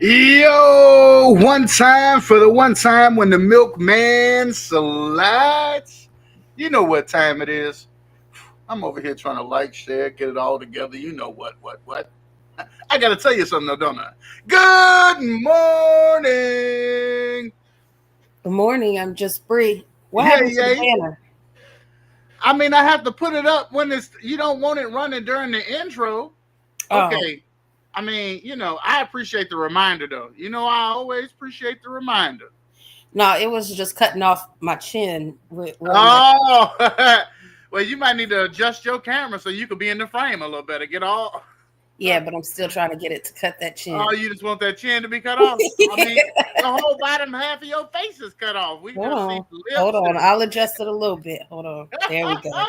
Yo, one time for the one time when the milkman slides. You know what time it is. I'm over here trying to like, share, get it all together. You know what. I got to tell you something, though, don't I? Good morning. Good morning. I'm just Bri. What Yeah, happened to the yeah. banner? I mean, I have to put it up when it's, you don't want it running during the intro. Oh, Okay. I mean, I appreciate the reminder, though. I always appreciate the reminder. no, it was just cutting off my chin where my. Oh, well, you might need to adjust your camera so you could be in the frame a little better. Get all. Yeah, but I'm still trying to get it to cut that Oh, chin. you just want that chin to be cut off? I mean, the whole bottom half of your face is cut off. We Hold just see on. Hold lips on. and. I'll adjust it a little bit. Hold on. There we go.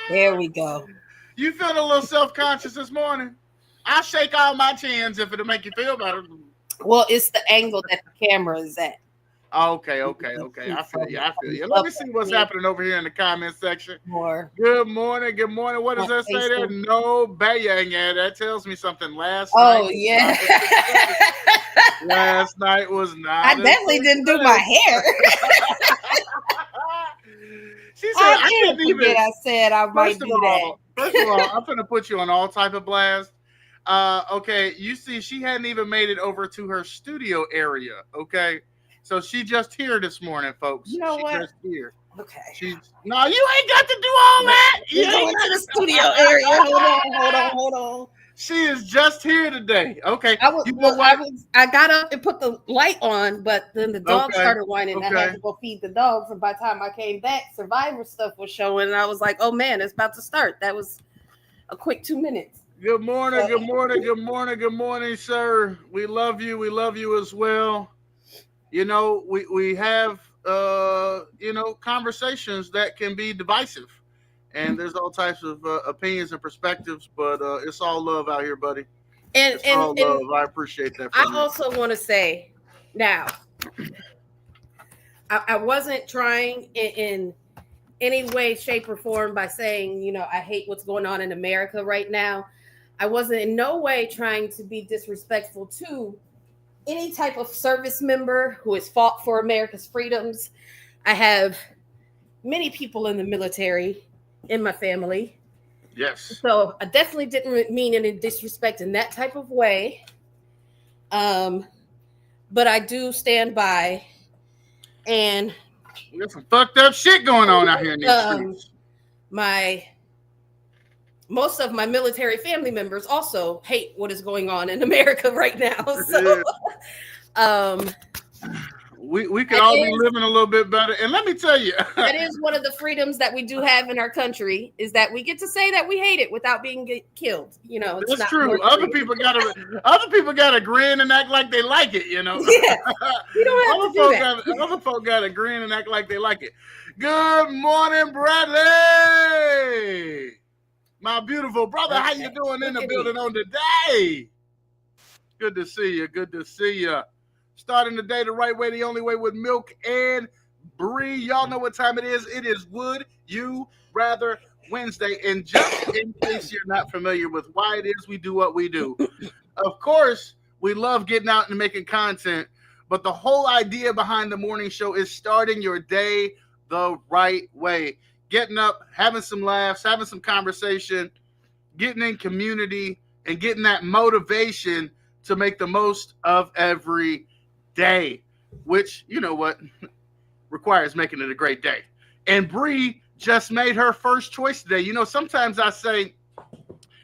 There we go. You feeling a little self conscious this morning? I'll shake all my chins if it'll make you feel better. Well, it's the angle that the camera is at. Okay. I feel you. Let me see what's happening over here in the comment section. More. Good morning. What does that say there? Facebook. No bang. Yeah, that tells me something. Oh, yeah. Last night was not. I definitely didn't do my hair. She said, I can't couldn't even. I said I might do that. First of all, I'm going to put you on all type of blast. Okay, you see, she hadn't even made it over to her studio area. Okay, so she just here this morning, folks. You know she what? Just here. Okay. No, you ain't got to do all that. You going to the studio area. Hold on. She is just here today. Okay. I got up and put the light on, but then the dog started whining. Okay. I had to go feed the dogs. And by the time I came back, Survivor stuff was showing. And I was like, oh, man, it's about to start. That was a quick 2 minutes. Good morning, sir. We love you. We love you as well. We have, conversations that can be divisive. And there's all types of opinions and perspectives, but it's all love out here, buddy. It's all love. I appreciate that. I also want to say, now, I wasn't trying in any way, shape, or form by saying, I hate what's going on in America right now. I wasn't in no way trying to be disrespectful to any type of service member who has fought for America's freedoms. I have many people in the military in my family. Yes. So I definitely didn't mean any disrespect in that type of way. But I do stand by, and we got some fucked up shit going on out here in these streets. Most of my military family members also hate what is going on in America right now. So we could all be living a little bit better. And let me tell you, that is one of the freedoms that we do have in our country, is that we get to say that we hate it without being killed. It's that's true. Other people gotta grin and act like they like it. Yeah, you don't have to do that. Other folk gotta grin and act like they like it. Good morning, Bradley. My beautiful brother, how you doing in the building on today? Good to see you. Starting the day the right way, the only way, with Milk and Bri. Y'all know what time it is. It is Would You Rather Wednesday. And just in case you're not familiar with why it is we do what we do, of course, we love getting out and making content. But the whole idea behind the morning show is starting your day the right way. Getting up, having some laughs, having some conversation, getting in community, and getting that motivation to make the most of every day, which, you know what, requires making it a great day. And Bri just made her first choice today. Sometimes I say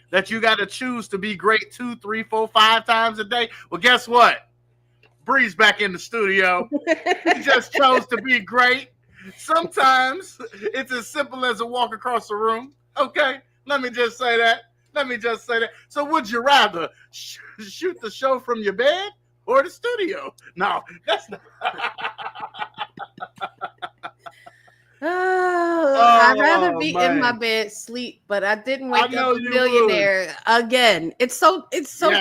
that you got to choose to be great 2, 3, 4, 5 times a day. Well, guess what? Bri's back in the studio. He just chose to be great. Sometimes it's as simple as a walk across the room. Okay, let me just say that. So would you rather shoot the show from your bed or the studio? No, that's not. I'd rather be in my bed, sleep, but I didn't wake up a millionaire again. It's so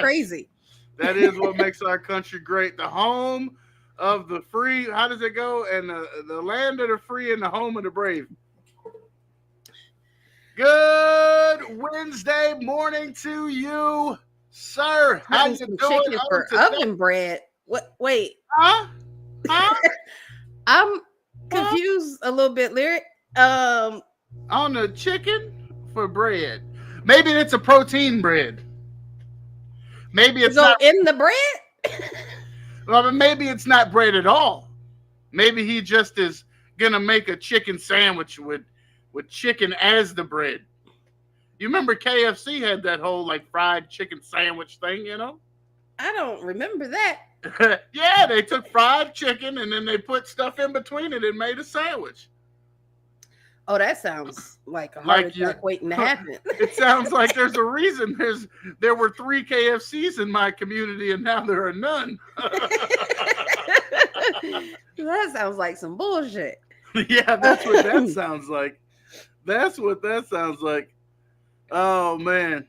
crazy. That is what makes our country great. The home of the free. How does it go? And the land of the free and the home of the brave. Good Wednesday morning to you, sir. How you doing? For oven bread. What? Wait. Huh? I'm confused a little bit, Lyric. On the chicken for bread. Maybe it's a protein bread. Maybe it's not in the bread. well, maybe it's not bread at all. Maybe he just is gonna make a chicken sandwich with chicken as the bread. You remember KFC had that whole like fried chicken sandwich thing, you know? I don't remember that. Yeah, they took fried chicken and then they put stuff in between it and made a sandwich. Oh, that sounds like a heart attack waiting to happen. It sounds like there's a reason there were 3 KFCs in my community and now there are none. That sounds like some bullshit. Yeah, that's what that sounds like. That's what that sounds like. Oh, man.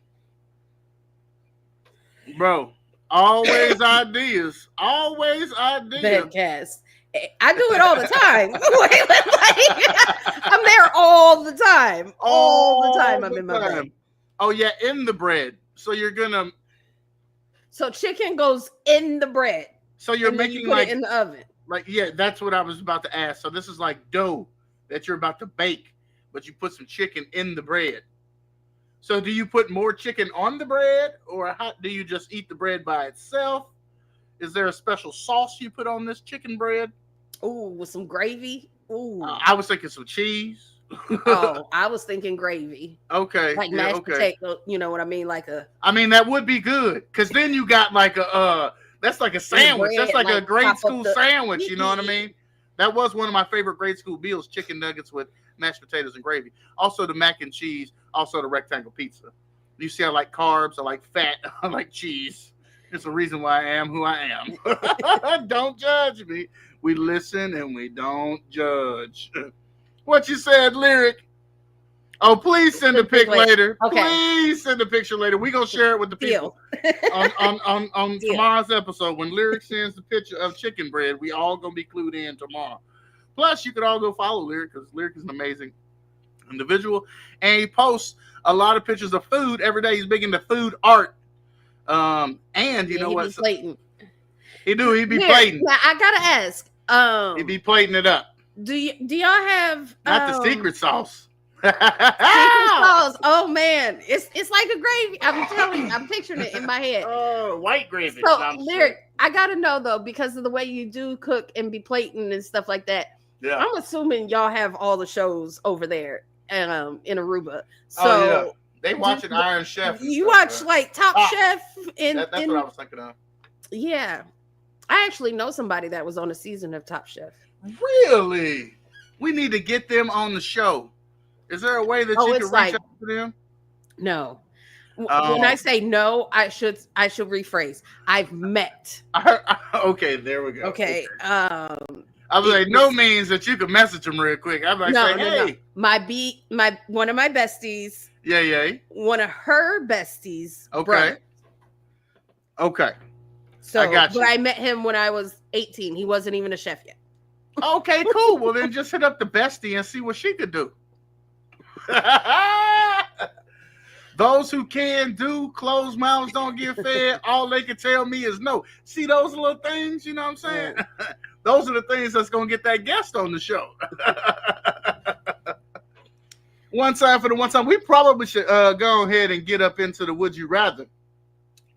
Bro, always ideas. Always ideas. Bedcast. I do it all the time. I'm there all the time. All the time I'm in my bed. Oh, yeah, in the bread. So you're going to... So chicken goes in the bread. So you're making like... it in the oven. Like, yeah, that's what I was about to ask. So this is like dough that you're about to bake, but you put some chicken in the bread. So do you put more chicken on the bread, or how do you just eat the bread by itself? Is there a special sauce you put on this chicken bread? Ooh, with some gravy. Ooh. I was thinking some cheese. Oh, I was thinking gravy. Okay. Like mashed potato, you know what I mean? I mean, that would be good, because then you got like that's like a sandwich. That's like a grade school sandwich, you know what I mean? That was one of my favorite grade school meals, chicken nuggets with mashed potatoes and gravy. Also the mac and cheese, also the rectangle pizza. You see, I like carbs, I like fat, I like cheese. It's the reason why I am who I am. Don't judge me. We listen and we don't judge. What you said, Lyric? Oh, please send a pic later. Okay. Please send a picture later. We're going to share it with the people on tomorrow's episode. When Lyric sends the picture of chicken bread, we all going to be clued in tomorrow. Plus, you could all go follow Lyric, because Lyric is an amazing individual. And he posts a lot of pictures of food every day. He's big into food art. And you know what? He do. He be plating. Now, I got to ask. He be plating it up. Do y'all have... Not the secret sauce. Secret sauce. Oh man, it's like a gravy. I'm telling you, I'm picturing it in my head. Oh, white gravy. So, Lyric, I gotta know though, because of the way you do cook and be plating and stuff like that. Yeah, I'm assuming y'all have all the shows over there, in Aruba. So they watching Iron Chef. You watch like Top Chef, and that's what I was thinking of. Yeah, I actually know somebody that was on a season of Top Chef. Really? We need to get them on the show. Is there a way that you can reach out to them? No. When I say no, I should rephrase. I've met. Okay, there we go. Okay. I was like, no means that you can message them real quick. I'm like, hey. No. One of my besties. Yeah. One of her besties. Okay. Brother. Okay. So, I got you. But I met him when I was 18. He wasn't even a chef yet. Okay, cool. Well, then just hit up the bestie and see what she could do. Those who can do, closed mouths don't get fed. All they can tell me is no. See those little things, you know what I'm saying? Those are the things that's going to get that guest on the show. One time for the one time. We probably should go ahead and get up into the Would You Rather.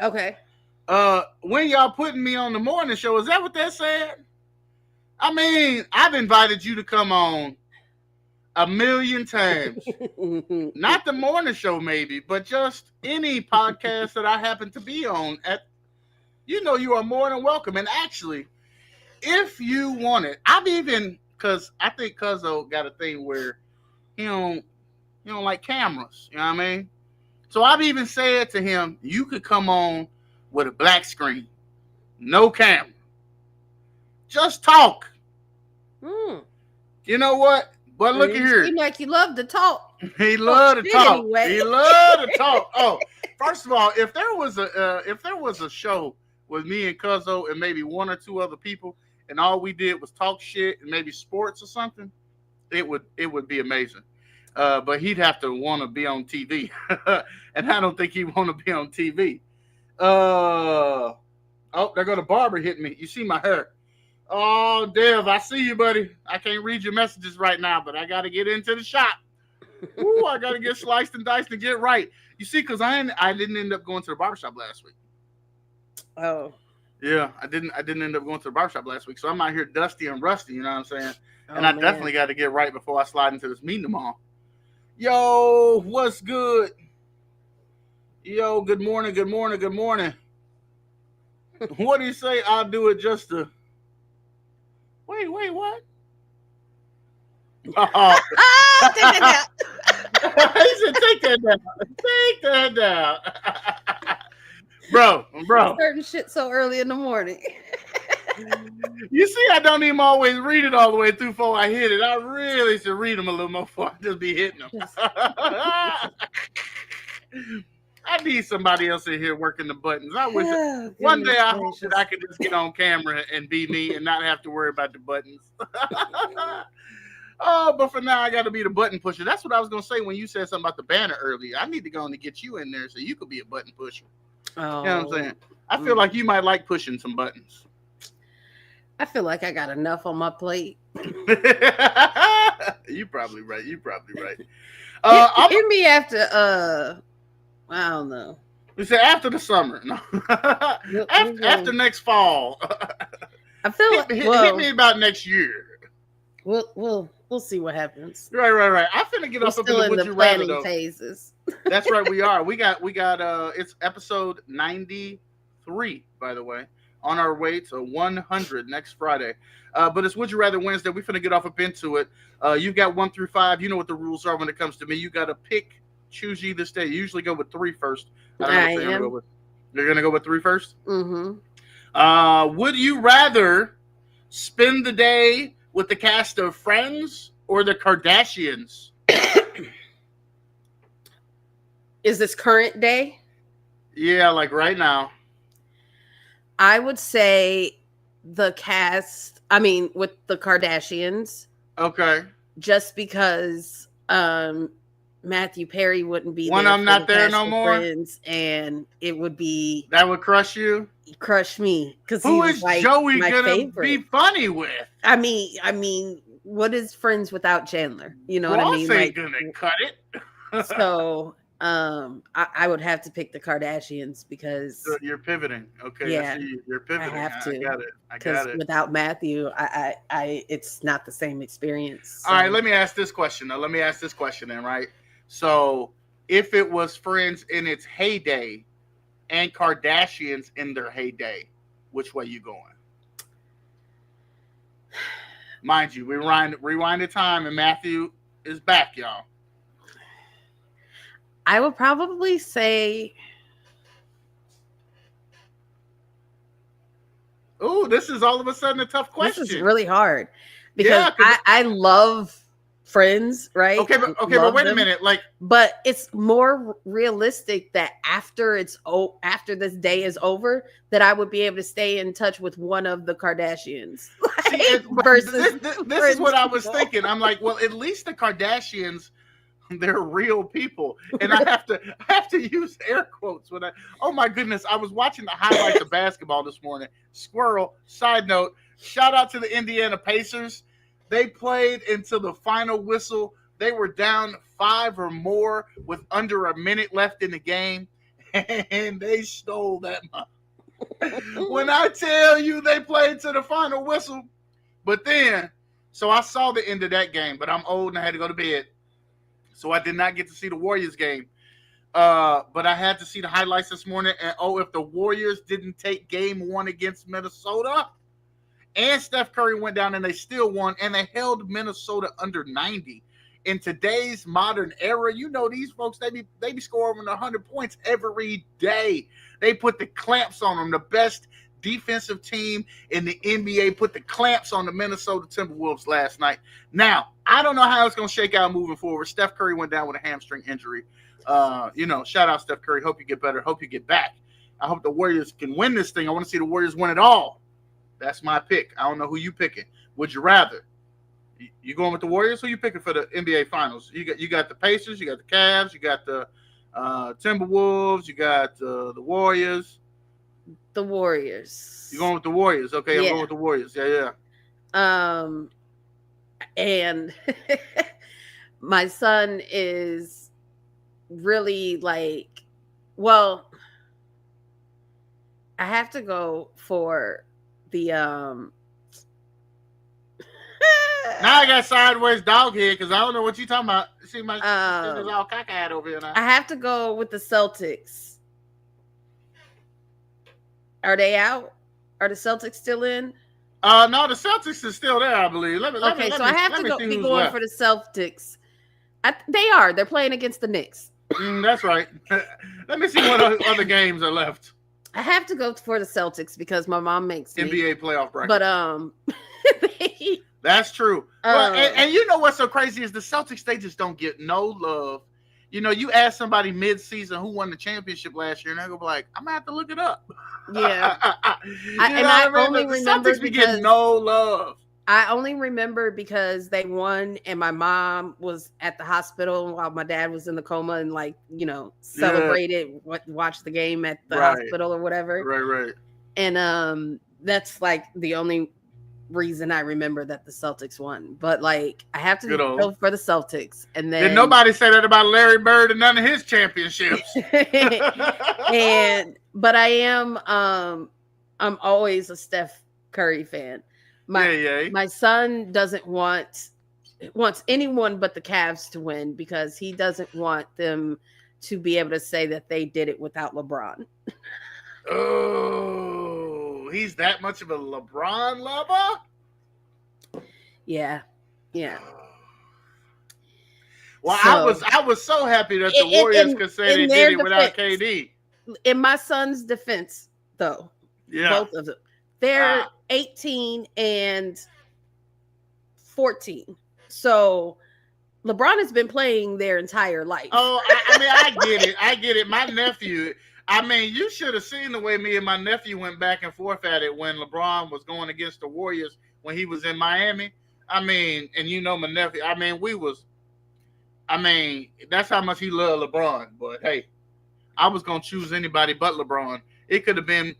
Okay. When y'all putting me on the morning show, is that what that said? I mean, I've invited you to come on 1,000,000 times. Not the morning show, maybe, but just any podcast that I happen to be on. You are more than welcome. And actually, if you want it, because I think Cuzzo got a thing where he don't like cameras. You know what I mean? So I've even said to him, you could come on with a black screen, no camera, just talk. You know what? But look at here. Seem like you love to talk. He loved to talk. Anyway. He loved to talk. Oh, first of all, if there was a show with me and Cuzzo and maybe one or two other people, and all we did was talk shit and maybe sports or something, it would be amazing. But he'd have to want to be on TV, and I don't think he'd want to be on TV. Oh, there go the barber hitting me. You see my hair. Oh, Dev, I see you, buddy. I can't read your messages right now, but I got to get into the shop. Ooh, I got to get sliced and diced and get right. You see, because I didn't end up going to the barbershop last week. Oh. Yeah, I didn't end up going to the barbershop last week, so I'm out here dusty and rusty, you know what I'm saying? Oh, and I definitely got to get right before I slide into this meeting tomorrow. Yo, what's good? Yo, good morning, good morning, good morning. What do you say? I'll do it just to... Wait, what? Oh. Take that down. He said, take that down. Take that down. Bro. Certain shit so early in the morning. You see, I don't even always read it all the way through before I hit it. I really should read them a little more before I just be hitting them. I need somebody else in here working the buttons. I wish one day I hope that I could just get on camera and be me and not have to worry about the buttons. Oh, but for now, I got to be the button pusher. That's what I was going to say when you said something about the banner earlier. I need to go on and get you in there so you could be a button pusher. Oh. You know what I'm saying? I feel like you might like pushing some buttons. I feel like I got enough on my plate. You probably right. Hit me after, I don't know. We said after the summer. No. after next fall. I feel like hit me about next year. We'll see what happens. Right. I finna get up still in the planning phases. That's right, we are. We got it's episode 93, by the way, on our way to 100 next Friday. But it's Would You Rather Wednesday. We finna get off up into it. You've got 1 through 5. You know what the rules are when it comes to me. You got to choose you this day. You usually go with 3 first. I am. You're gonna go with 3 first? Mm-hmm. Would you rather spend the day with the cast of Friends or the Kardashians? Is this current day? Yeah, like right now. I would say the cast, with the Kardashians. Okay. Just because Matthew Perry wouldn't be when there. I'm not there no more. Friends, and it would be... That would crush you? Crush me. Because who is like Joey going to be funny with? I mean, what is Friends without Chandler? You know Ross what I mean? Ain't gonna cut it. So... I would have to pick the Kardashians because you're pivoting. Okay, yeah, you're pivoting. I have to. I got it. Without Matthew, I it's not the same experience. So. All right, let me ask this question. Then, right? So, if it was Friends in its heyday and Kardashians in their heyday, which way you going? Mind you, rewind the time, and Matthew is back, y'all. I would probably say... Oh, this is all of a sudden a tough question. This is really hard because I love Friends, right? Okay, but wait a minute, but it's more realistic that after this day is over, that I would be able to stay in touch with one of the Kardashians. Versus this is what I was thinking. I'm like, well, at least the Kardashians, they're real people, and I have to use air quotes when oh my goodness, I was watching the highlights of basketball this morning. Squirrel. Side note, shout out to the Indiana Pacers. They played until the final whistle. They were down 5 or more with under a minute left in the game, and they stole that money. When I tell you they played to the final whistle, but then, so I saw the end of that game, but I'm old and I had to go to bed. So I did not get to see the Warriors game. But I had to see the highlights this morning. And, if the Warriors didn't take game 1 against Minnesota, and Steph Curry went down and they still won, and they held Minnesota under 90. In today's modern era, you know these folks, they be scoring 100 points every day. They put the clamps on them. The best defensive team in the NBA put the clamps on the Minnesota Timberwolves last night. Now, I don't know how it's going to shake out moving forward. Steph Curry went down with a hamstring injury. Shout out Steph Curry. Hope you get better. Hope you get back. I hope the Warriors can win this thing. I want to see the Warriors win it all. That's my pick. I don't know who you picking. Would you rather? You going with the Warriors? Who you picking for the NBA Finals? You got the Pacers. You got the Cavs. You got the Timberwolves. You got the Warriors. the Warriors. You're going with the Warriors. Okay, I'm going with the Warriors. Yeah. And my son is really like, well, I have to go for the Now I got sideways dog head because I don't know what you talking about. See, my sister's all cockeyed over here now. I have to go with the Celtics. Are they out? Are the Celtics still in? No, the Celtics is still there, I believe. I have to be going for the Celtics. They are. They're playing against the Knicks. That's right. Let me see what other games are left. I have to go for the Celtics because my mom makes me. NBA playoff bracket. But that's true. Well, and you know what's so crazy is the Celtics, they just don't get no love. You know, you ask somebody mid-season who won the championship last year, and they're going to be like, I'm going to have to look it up. Yeah. I only remember Celtics be getting no love. I only remember because they won, and my mom was at the hospital while my dad was in the coma and, like, you know, celebrated, watched the game at the hospital or whatever. Right. And that's, like, the only reason I remember that the Celtics won. But like I have to go for the Celtics. And then did nobody say that about Larry Bird and none of his championships? But I am I'm always a Steph Curry fan. My son wants anyone but the Cavs to win because he doesn't want them to be able to say that they did it without LeBron. Oh, he's that much of a LeBron lover? Yeah. Well, so, I was so happy that the Warriors could say they did it without KD. In my son's defense, though, both of them, they're 18 and 14. So LeBron has been playing their entire life. Oh, I mean, I get it. My nephew, I mean, you should have seen the way me and my nephew went back and forth at it when LeBron was going against the Warriors when he was in Miami. I mean, and you know my nephew, I mean, that's how much he loved LeBron. But hey, I was gonna choose anybody but LeBron. It could have been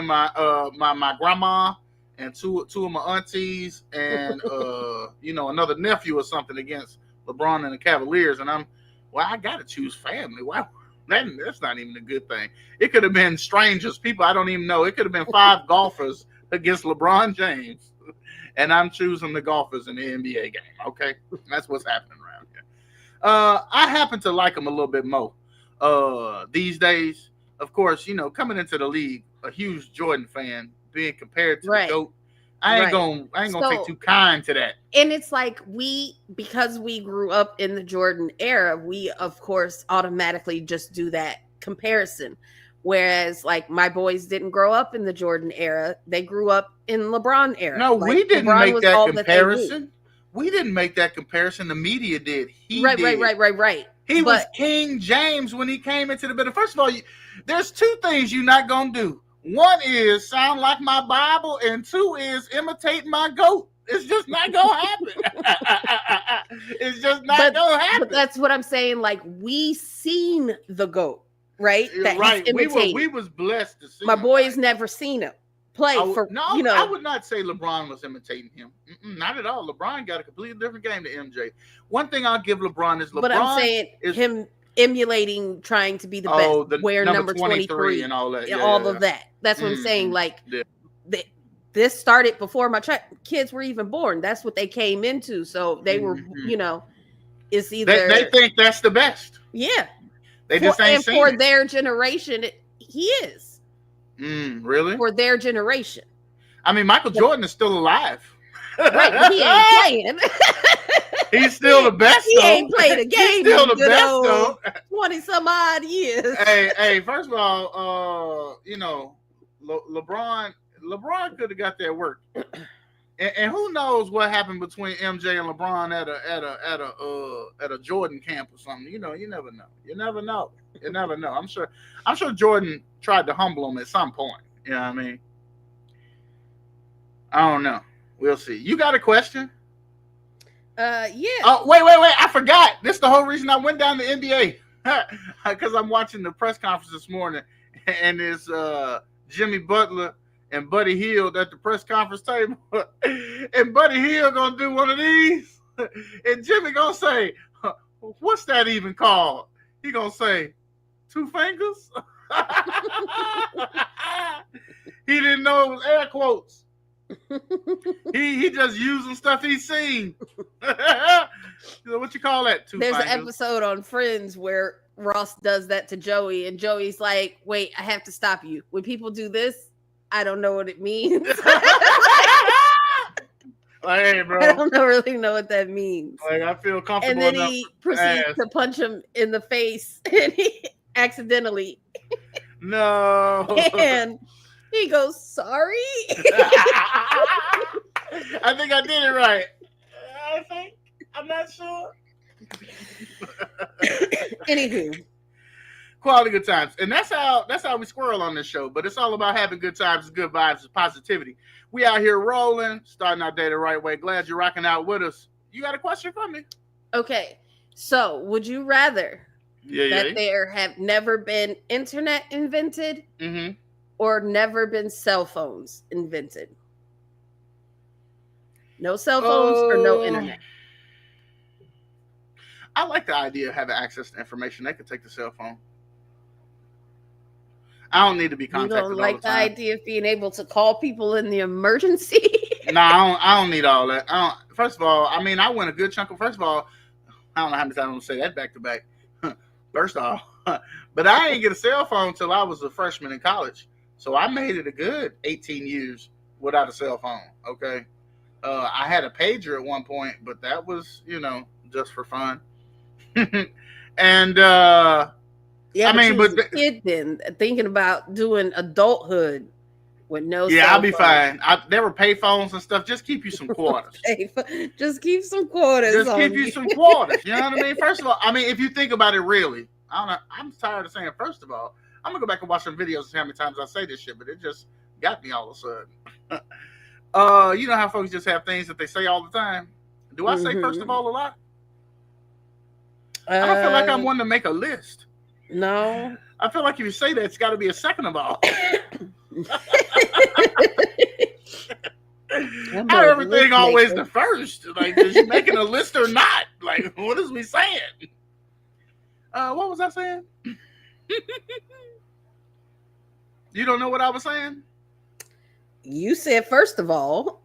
my grandma and two of my aunties and another nephew or something against LeBron and the Cavaliers, and I gotta choose family. Wow, that's not even a good thing. It could have been strangers, people I don't even know. It could have been 5 golfers against LeBron James, and I'm choosing the golfers in the NBA game. Okay, that's what's happening around here. I happen to like him a little bit more these days. Of course, coming into the league, a huge Jordan fan, being compared to the GOAT. I ain't gonna take too kind to that. And it's like because we grew up in the Jordan era, we of course automatically just do that comparison. Whereas like my boys didn't grow up in the Jordan era; they grew up in LeBron era. No, we didn't make that comparison. We didn't make that comparison. The media did. Right. He was King James when he came into the building. First of all, there's 2 things you're not gonna do. 1 is sound like my Bible, and 2 is imitate my GOAT. It's just not gonna happen. It's just not gonna happen. But that's what I'm saying. Like we seen the GOAT, right? Right. We was blessed to see. My boys never seen him play I would not say LeBron was imitating him. Not at all. LeBron got a completely different game to MJ. One thing I'll give LeBron is But I'm saying him emulating trying to be the best, wear number 23 and all that. Of that. That's what I'm saying. Like this started before my kids were even born. That's what they came into. So they were, it's either they think that's the best. Yeah. They just ain't seen for it. their generation, he is. Really? For their generation. I mean, Michael Jordan is still alive. Right, he ain't playing. He's still the best. He ain't played a game. He's still the best, though. 20 some odd years. Hey, first of all, LeBron could have got that work. And who knows what happened between MJ and LeBron at a Jordan camp or something. You never know. I'm sure Jordan tried to humble him at some point. You know what I mean? I don't know. We'll see. You got a question? Yeah. Oh, wait. I forgot. This is the whole reason I went down to NBA. Because I'm watching the press conference this morning, and it's Jimmy Butler and Buddy Hield at the press conference table, and Buddy Hield gonna do one of these, and Jimmy gonna say, "What's that even called?" He gonna say, "Two fingers." He didn't know it was air quotes. He just using stuff he's seen. What you call that? There's an episode on Friends where Ross does that to Joey, and Joey's like, "Wait, I have to stop you. When people do this, I don't know what it means." Like, hey, bro. I don't really know what that means. Like, I feel comfortable. And then he proceeds to punch him in the face, and he accidentally. No. And he goes, "Sorry." I think I did it right. I'm not sure. Anywho. Quality good times. And that's how we squirrel on this show. But it's all about having good times, good vibes, and positivity. We out here rolling, starting our day the right way. Glad you're rocking out with us. You got a question for me? Okay. So would you rather that there have never been internet invented or never been cell phones invented? No cell phones or no internet? I like the idea of having access to information. They could take the cell phone. I don't need to be contacted all the time. You don't like the idea of being able to call people in the emergency? No, I don't need all that. First of all, I mean, I went a good chunk of. First of all, I don't know how many times I'm gonna say that back to back. First off, but I didn't get a cell phone until I was a freshman in college, so I made it a good 18 years without a cell phone. Okay, I had a pager at one point, but that was, just for fun. And yeah, I mean, but kid then thinking about doing adulthood with no. Yeah, I'll be fine. There were pay phones and stuff. Just keep you some quarters. Just keep some quarters. Just keep you some quarters. You know what I mean? First of all, if you think about it, really, I don't know. I'm tired of saying. First of all, I'm gonna go back and watch some videos and see how many times I say this shit, but it just got me all of a sudden. You know how folks just have things that they say all the time. Do I say first of all a lot? I don't feel like I'm one to make a list. No. I feel like if you say that, it's got to be a second of all. How everything always the first? Like, is you making a list or not? Like, what is we saying? What was I saying? You don't know what I was saying? You said first of all.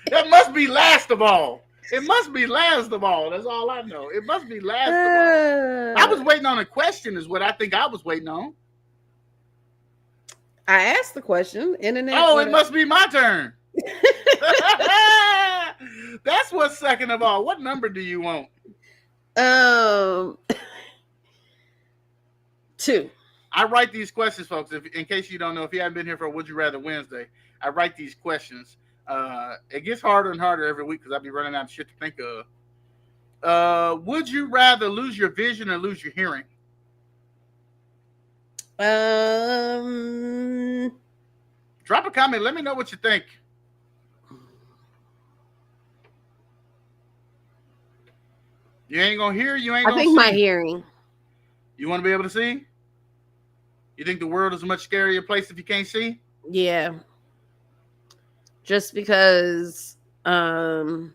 That must be last of all. It must be last of all. That's all I know. It must be last of all. I was waiting on a question is what I think I was waiting on. I asked the question. Internet. Oh, it must be my turn. That's what's second of all. What number do you want? 2. I write these questions, folks. In case you don't know, if you haven't been here for Would You Rather Wednesday, I write these questions. It gets harder and harder every week because I'll be running out of shit to think of. Would you rather lose your vision or lose your hearing? Drop a comment. Let me know what you think. You ain't gonna hear. You ain't gonna see. I think my hearing. You want to be able to see? You think the world is a much scarier place if you can't see? Yeah. Just because you gonna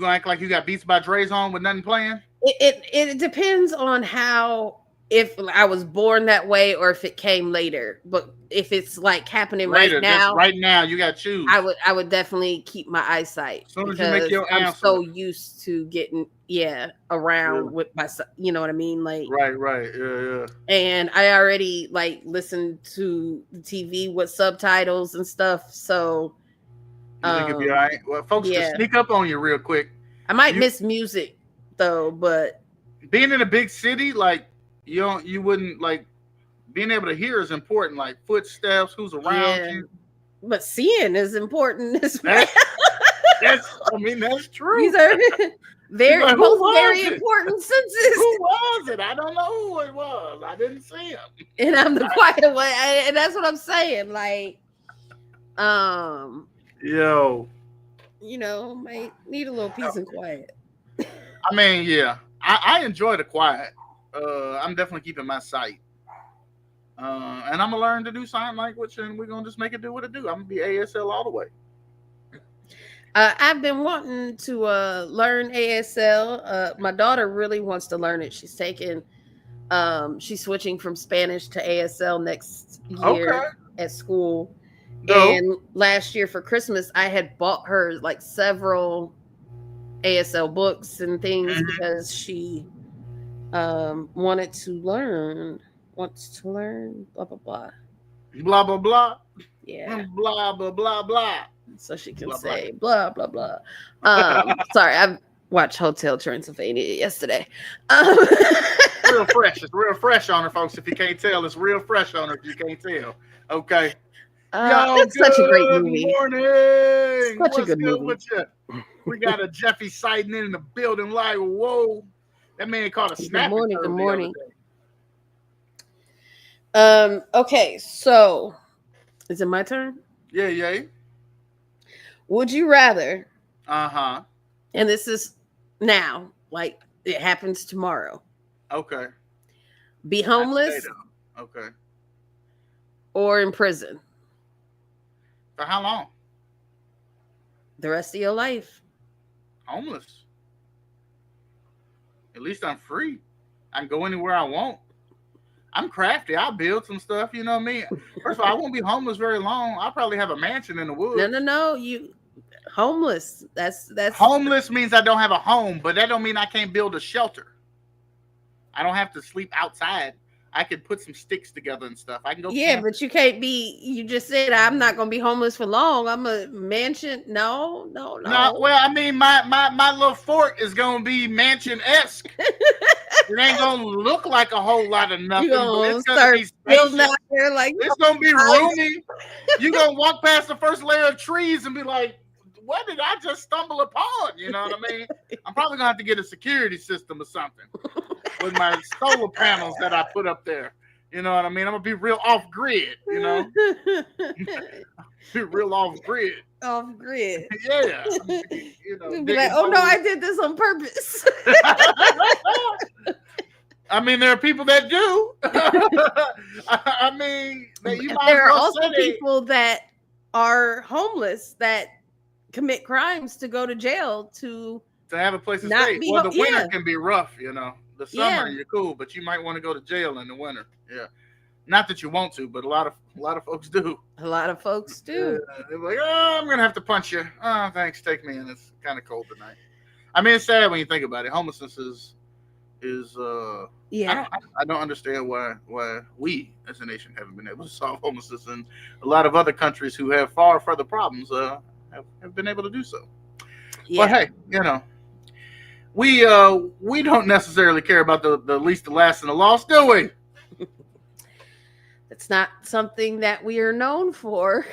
act like you got Beats by Dre's on with nothing playing? It depends on how, if I was born that way or if it came later. But if it's like happening later, right now, you got to choose. I would definitely keep my eyesight. As soon as you make your answer. I'm so used to getting around with my, you know what I mean? Like right, yeah. And I already like listen to the TV with subtitles and stuff. So you think it'd be all right? Well, folks, to sneak up on you real quick. I might miss music though, but being in a big city, like you wouldn't like being able to hear is important, like footsteps, who's around you. But seeing is important as well. That's true. These are very important senses. Who was it? I don't know who it was. I didn't see him. And I'm the quiet one, and that's what I'm saying. Like, might need a little peace and quiet. I mean, yeah, I enjoy the quiet. I'm definitely keeping my sight. And I'm gonna learn to do sign language, and we're gonna just make it do what it do. I'm gonna be ASL all the way. I've been wanting to learn ASL. My daughter really wants to learn it. She's switching from Spanish to ASL next year Okay. at school. Dope. And last year for Christmas, I had bought her like several ASL books and things because she wanted to learn, wants to learn, blah, blah, blah. Blah blah blah. Yeah. Blah blah blah blah. So she can Blah, say blah, blah, blah. Sorry, I watched Hotel Transylvania yesterday. Real fresh. It's real fresh on her, folks. If you can't tell, it's real fresh on her. If you can't tell, okay. Yo, it's such a great movie. Morning. Such a What's good movie. with you? We got a Jeffy sighting in the building. Like, whoa, that man caught a snap. Good morning. Okay, so is it my turn? Yeah. Would you rather? Uh-huh. And this is now, like it happens tomorrow. Okay. Be homeless Okay. or in prison? For how long? The rest of your life. Homeless. At least I'm free. I can go anywhere I want. I'm crafty. I'll build some stuff, you know what I mean? First of all, I won't be homeless very long. I'll probably have a mansion in the woods. No. You homeless. That's homeless means I don't have a home, but that don't mean I can't build a shelter. I don't have to sleep outside. I could put some sticks together and stuff. I can go. Yeah, but you can't be. You just said I'm not going to be homeless for long. I'm a mansion. No. Well, I mean, my little fort is going to be mansion-esque. It ain't going to look like a whole lot of nothing. You're going to start building out there like it's going to be roomy. You're going to walk past the first layer of trees and be like, what did I just stumble upon? You know what I mean? I'm probably going to have to get a security system or something with my solar panels that I put up there. You know what I mean? I'm going to be real off-grid, you know? Real off-grid. Off-grid. Yeah. You know, be like, oh, no, I did this on purpose. I mean, there are people that do. I mean, there are also people that are homeless that commit crimes to go to jail to have a place to stay. Well, the winter can be rough, you know. The summer you're cool, but you might want to go to jail in the winter. Yeah, not that you want to, but a lot of folks do. A lot of folks do. They're like, oh, I'm gonna have to punch you. Oh, thanks, take me in. It's kind of cold tonight. I mean, it's sad when you think about it. Homelessness is yeah. I don't understand why we as a nation haven't been able to solve homelessness, and a lot of other countries who have far further problems have been able to do so. Yeah. But hey, you know, we don't necessarily care about the least, the last, and the lost, do we? It's not something that we are known for.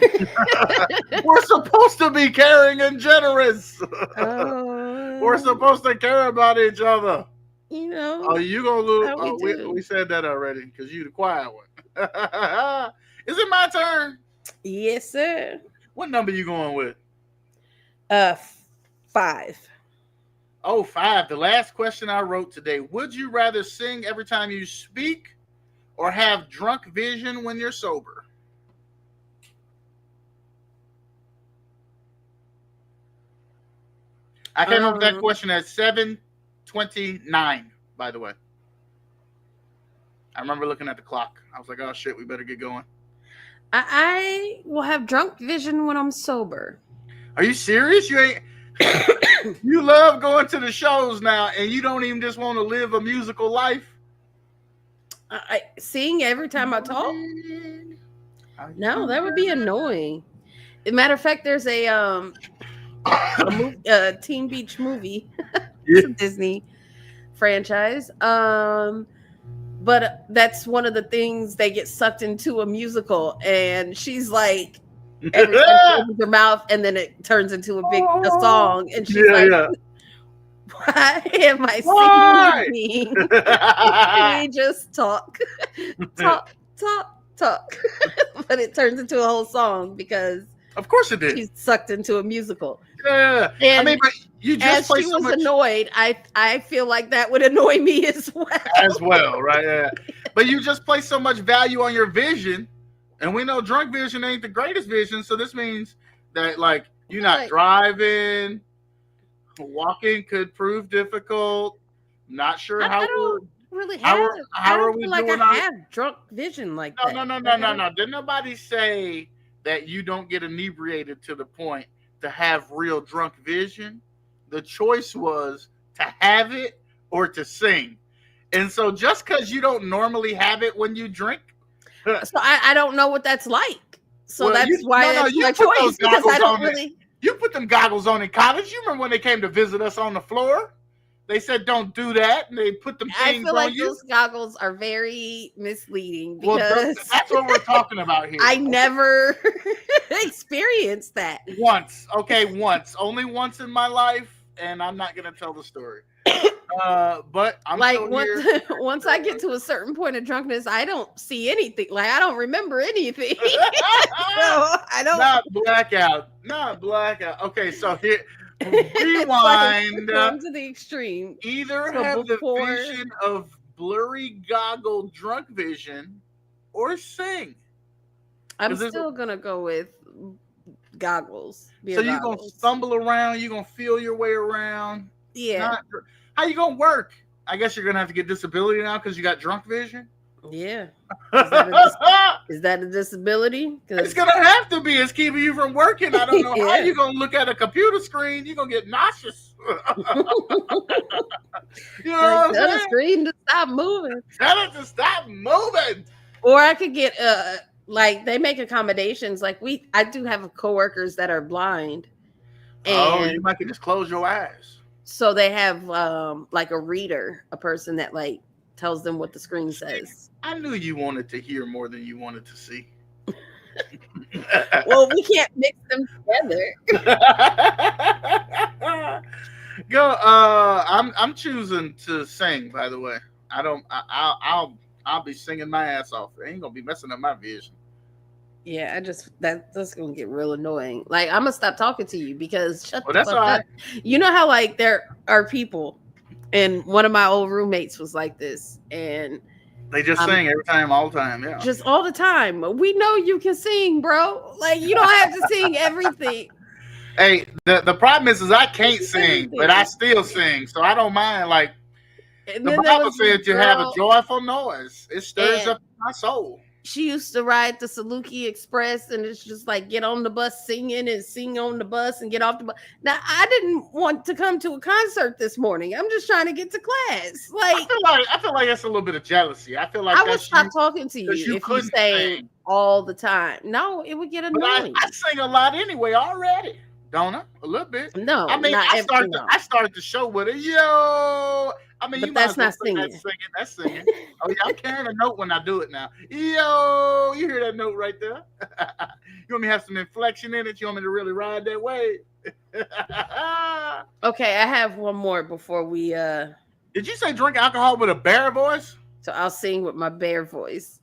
We're supposed to be caring and generous. We're supposed to care about each other. You know. Oh, you gonna lose? We said that already because you the quiet one. Is it my turn? Yes, sir. What number you going with? 5. Oh, 5. The last question I wrote today. Would you rather sing every time you speak or have drunk vision when you're sober? I came up with that question at 7:29, by the way. I remember looking at the clock. I was like, oh, shit, we better get going. I will have drunk vision when I'm sober. Are you serious? You ain't... You love going to the shows now, and you don't even just want to live a musical life? I sing every time I talk? No, that would be annoying. As a matter of fact, there's a Teen Beach movie. It's a Disney franchise. But that's one of the things, they get sucked into a musical, and she's like, everything opens her mouth, and then it turns into a song, and she's why am I singing? We just talk. But it turns into a whole song because of course it did. She's sucked into a musical. Yeah. And I mean, but you just as she was annoyed, I feel like that would annoy me as well. As well, right? Yeah. But you just place so much value on your vision, and we know drunk vision ain't the greatest vision. So this means that like you're not driving, walking could prove difficult. Not sure I how don't really have. how I are don't we feel like doing I have drunk vision like that. No. Did nobody say that you don't get inebriated to the point to have real drunk vision? The choice was to have it or to sing. And so just because you don't normally have it when you drink. So I don't know what that's like. So Well, that's why it's my choice, because I don't really. You put them goggles on in college. You remember when they came to visit us on the floor? They said don't do that, and they put them things on you. I feel like those goggles are very misleading because that's what we're talking about here. I never experienced that. Once. Only once in my life, and I'm not going to tell the story. But I'm like once I get to a certain point of drunkenness, I don't see anything. Like I don't remember anything. So I don't. Not blackout. Okay, so here, rewind. To the extreme. Either have the vision of blurry goggle drunk vision, or sing. I'm still gonna go with goggles. So you're gonna stumble around. You're gonna feel your way around. Yeah. How you gonna work? I guess you're gonna have to get disability now because you got drunk vision. Yeah. Is that a disability? It's gonna have to be. It's keeping you from working. I don't know how you're gonna look at a computer screen. You're gonna get nauseous. You know tell the screen to stop moving. Tell it to stop moving. Or I could get like they make accommodations. Like I do have coworkers that are blind. And you might just close your eyes. So they have like a reader, a person that like tells them what the screen says. I knew you wanted to hear more than you wanted to see. Well, we can't mix them together. Go. I'm choosing to sing. By the way, I'll be singing my ass off. It ain't gonna be messing up my vision. Yeah, that's gonna get real annoying. Like I'm gonna stop talking to you because that's all right. You know how like there are people, and one of my old roommates was like this, and they just sing every time, all the time. Yeah, just all the time. We know you can sing, bro. Like you don't have to sing everything. Hey, the problem is I can't sing, but I still sing, so I don't mind. Like the Bible said, you have a joyful noise; it stirs up my soul. She used to ride the Saluki Express, and it's just like get on the bus singing and sing on the bus and get off the bus. Now, I didn't want to come to a concert this morning. I'm just trying to get to class. Like I feel like that's a little bit of jealousy. I feel like I would stop talking to you if you sang all the time. No, it would get annoying. I sing a lot anyway already. Don't I? A little bit. No, I mean, I started the show with a yo. I mean, but that's not singing. That's singing. Oh yeah, I'm carrying a note when I do it now. Yo, you hear that note right there? You want me to have some inflection in it? You want me to really ride that wave? Okay, I have one more before we. Did you say drink alcohol with a bear voice? So I'll sing with my bear voice.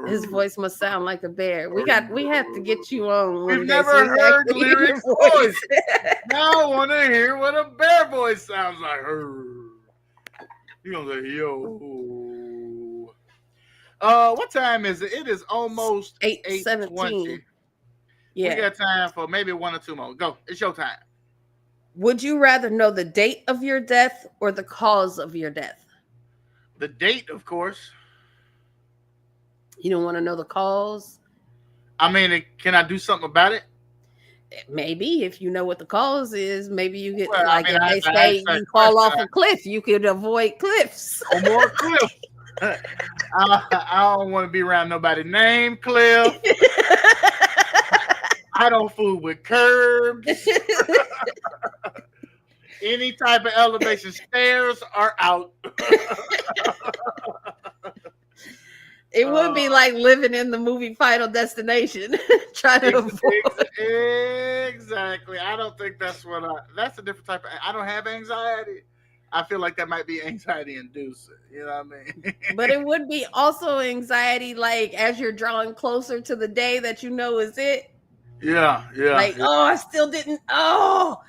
His voice must sound like a bear. We have to get you on. We've never heard Lyric's voice. Now I want to hear what a bear voice sounds like. You gonna say yo? What time is it? It is almost 8:17. Yeah, we got time for maybe one or two more. Go, it's your time. Would you rather know the date of your death or the cause of your death? The date, of course. You don't want to know the cause? I mean, can I do something about it? Maybe if you know what the cause is, maybe you get if they say you fall off a cliff, you could avoid cliffs. Or more cliff. I don't want to be around nobody named Cliff. I don't fool with curbs. Any type of elevation stairs are out. It would be like living in the movie Final Destination, trying to avoid. Exactly. I don't think that's a different type of. I don't have anxiety. I feel like that might be anxiety inducing. You know what I mean? But it would be also anxiety, like as you're drawing closer to the day that you know is it. Yeah. Like, oh, I still didn't. Oh,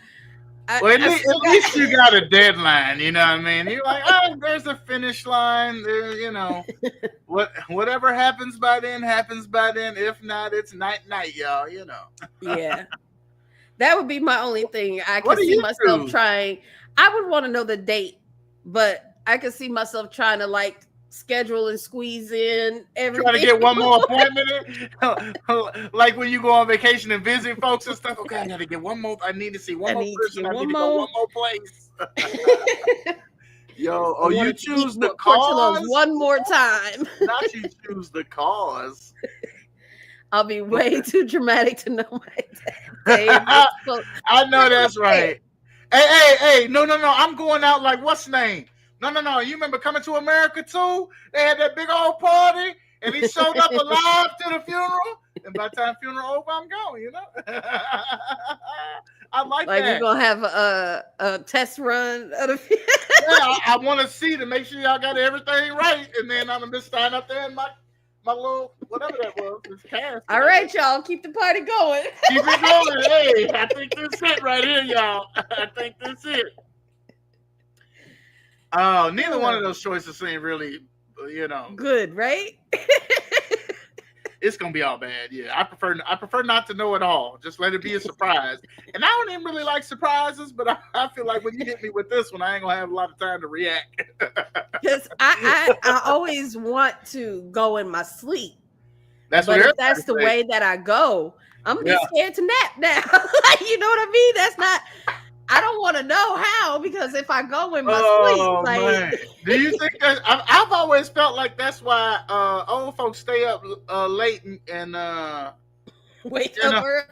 Well, at least you got a deadline. You know what I mean? You're like, oh, there's a finish line. There, you know, whatever happens by then happens by then. If not, it's night, y'all. You know. Yeah, that would be my only thing. I What could do see you myself do? trying. I would want to know the date, but I could see myself trying to like schedule and squeeze in everything. Trying to get one more appointment in? Like when you go on vacation and visit folks and stuff. Okay, I got to get one more. I need to see one more person. I need to go one more place. Yo, oh, you choose the cause? One more time. Not you choose the cause. I'll be way too dramatic to know my day. I know that's right. Hey, no. I'm going out like what's name? No. You remember Coming to America too? They had that big old party and he showed up alive to the funeral. And by the time funeral over, I'm going, you know? I like that. We're going to have a test run of the yeah, I want to see to make sure y'all got everything right. And then I'm going to stand up there in my little, whatever that was. Cast, all right, y'all. Keep the party going. Keep it going. Hey, I think this is it right here, y'all. I think this is it. Oh, neither one of those choices seem really, you know. Good, right? It's gonna be all bad. Yeah, I prefer not to know at all. Just let it be a surprise. And I don't even really like surprises, but I feel like when you hit me with this one, I ain't gonna have a lot of time to react. Because I always want to go in my sleep. But if that's the way that I go, I'm be scared to nap now. You know what I mean? That's not. I don't want to know how, because if I go in my sleep, man. Do you think that I've always felt like that's why old folks stay up late and wake up early?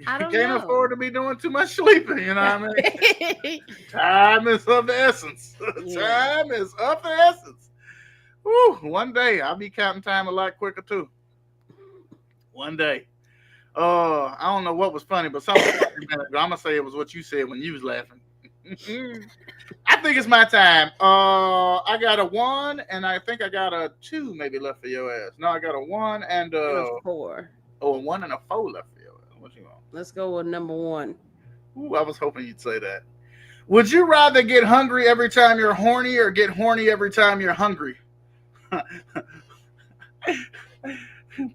I don't can't afford to be doing too much sleeping, you know what I mean? Time is of the essence. Time is of the essence. Whew, one day I'll be counting time a lot quicker too. One day. I don't know what was funny, but something I'm gonna say it was what you said when you was laughing. I think it's my time. I got a 1, and I think I got a 2 maybe left for your ass. No, I got a 1 and a 4. Oh, a 1 and a 4 left for your ass. What you want? Let's go with number 1. Ooh, I was hoping you'd say that. Would you rather get hungry every time you're horny or get horny every time you're hungry?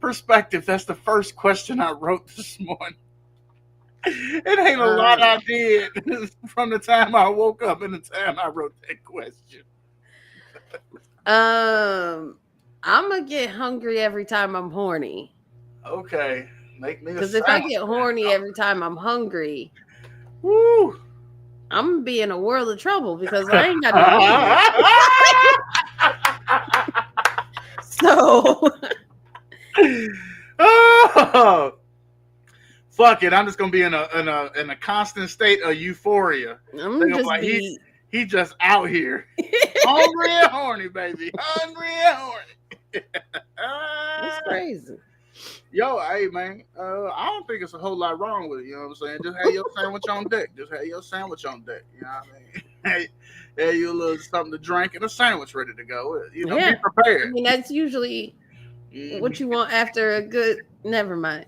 Perspective. That's the first question I wrote this morning. It ain't a lot I did from the time I woke up and the time I wrote that question. I'm gonna get hungry every time I'm horny. Okay, make me. Because if I get horny every time I'm hungry, woo, I'm gonna be in a world of trouble because I ain't got no. So. Oh, fuck it! I'm just gonna be in a constant state of euphoria. I'm just like, he just out here, hungry and horny, baby, hungry and horny. That's crazy. Yo, hey man, I don't think it's a whole lot wrong with it. You know what I'm saying? Just have your sandwich on deck. Just have your sandwich on deck. You know what I mean? Hey, you a little something to drink and a sandwich ready to go. You know, be prepared. I mean, that's usually. What you want after a good? Never mind.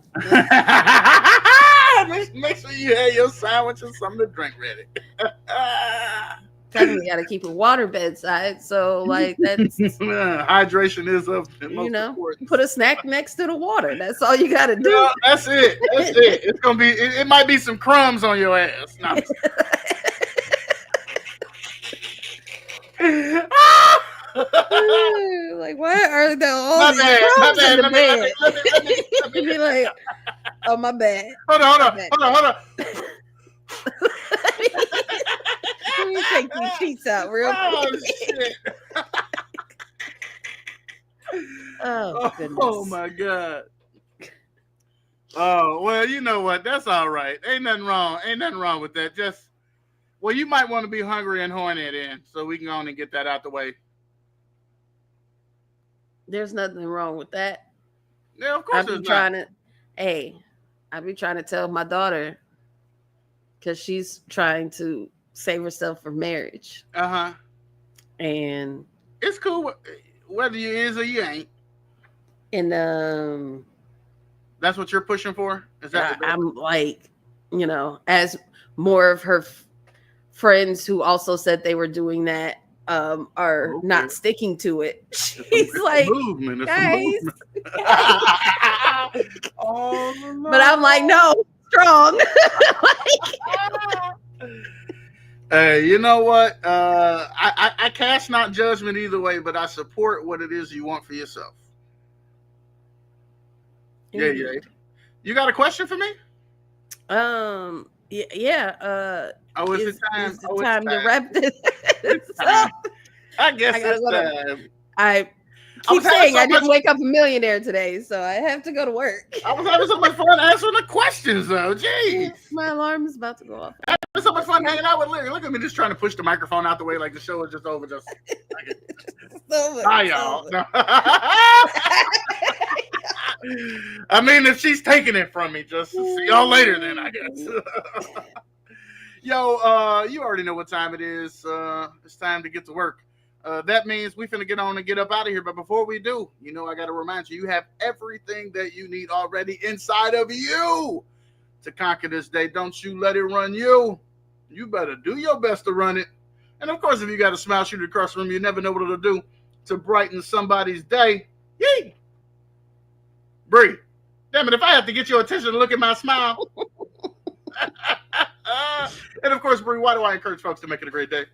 Make sure you have your sandwich and something to drink ready. Definitely got to keep a water bedside, so like that's hydration is of the most important. Put a snack next to the water. That's all you got to do. Yeah, that's it. That's it. It's gonna be. It might be some crumbs on your ass. No. Like, why are there all these crumbs in the bed? Let me be like, oh, my bad. Hold on. Let me take these sheets out real quick. Shit. Oh, goodness. Oh, my God. Oh, well, you know what? That's all right. Ain't nothing wrong with that. Just, well, you might want to be hungry and horny then, so we can go on and get that out the way. There's nothing wrong with that. Yeah, of course. I'd be trying to tell my daughter, because she's trying to save herself for marriage. And it's cool whether you is or you ain't. And that's what you're pushing for? Is that I'm like, you know, as more of her friends who also said they were doing that are not sticking to it. She's like, movement. It's guys, a movement. Oh, no. But I'm like, no, strong. Hey, you know what? I cast not judgment either way, but I support what it is you want for yourself. Yeah. You got a question for me? Yeah. Oh, is it time? Is the time to wrap this up? I guess it's time. I keep saying I didn't wake up a millionaire today, so I have to go to work. I was having so much fun answering the questions, though. Jeez. My alarm is about to go off. I had so much fun hanging out with Larry. Look at me just trying to push the microphone out the way like the show is just over. Just hi, y'all. No. I mean, if she's taking it from me, just see y'all later then, I guess. Yo, you already know what time it is. It's time to get to work. That means we finna get on and get up out of here. But before we do, you know, I got to remind you, you have everything that you need already inside of you to conquer this day. Don't you let it run you. You better do your best to run it. And of course, if you got a smile shooter across the room, you never know what it'll do to brighten somebody's day. Yee! Bri, damn it, if I have to get your attention to look at my smile. And of course, Bri, why do I encourage folks to make it a great day?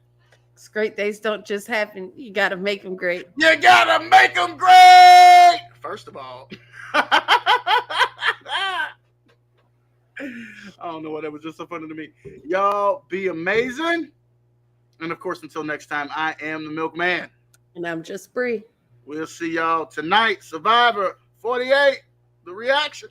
Because great days don't just happen. You got to make them great. You got to make them great. First of all. I don't know why that was just so funny to me. Y'all be amazing. And of course, until next time, I am the Milkman. And I'm just Bri. We'll see y'all tonight. Survivor 48, the reaction.